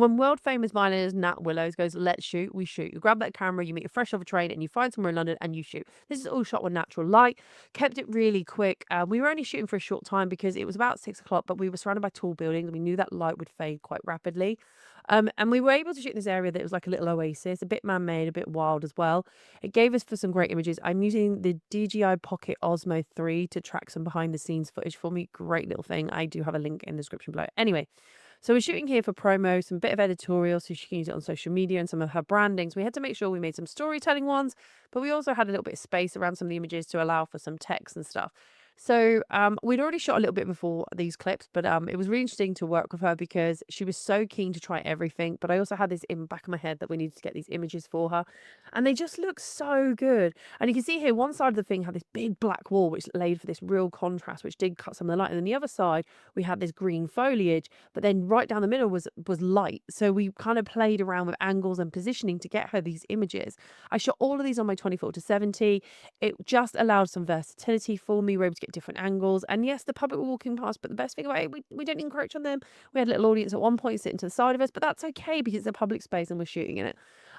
When world famous violinist Nat Willows goes, "Let's shoot," we shoot. You grab that camera, you meet a fresh off a train, and you find somewhere in London and you shoot. This is all shot with natural light. Kept it really quick. We were only shooting for a short time because it was about 6 o'clock, but we were surrounded by tall buildings and we knew that light would fade quite rapidly. And we were able to shoot in this area that was like a little oasis, a bit man-made, a bit wild as well. It gave us for some great images. I'm using the DJI Pocket Osmo 3 to track some behind the scenes footage for me. Great little thing. I do have a link in the description below. Anyway, so we're shooting here for promo, some bit of editorial so she can use it on social media and some of her brandings. We had to make sure we made some storytelling ones, but we also had a little bit of space around some of the images to allow for some text and stuff. So we'd already shot a little bit before these clips, but it was really interesting to work with her because she was so keen to try everything. But I also had this in the back of my head that we needed to get these images for her, and they just look so good. And you can see here, one side of the thing had this big black wall, which laid for this real contrast, which did cut some of the light. And then the other side, we had this green foliage, but then right down the middle was light. So we kind of played around with angles and positioning to get her these images. I shot all of these on my 24 to 70. It just allowed some versatility for me. We were able to get different angles. And yes, the public were walking past, but the best thing about it, we don't encroach on them. We had a little audience at one point sitting to the side of us, but that's okay because it's a public space and we're shooting in it.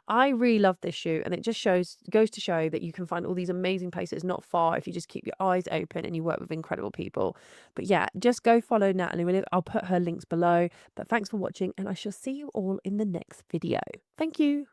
I really love this shoot, and it just goes to show that you can find all these amazing places not far if you just keep your eyes open and you work with incredible people. But yeah, just go follow Natalie Williams. I'll put her links below. But thanks for watching, and I shall see you all in the next video. Thank you.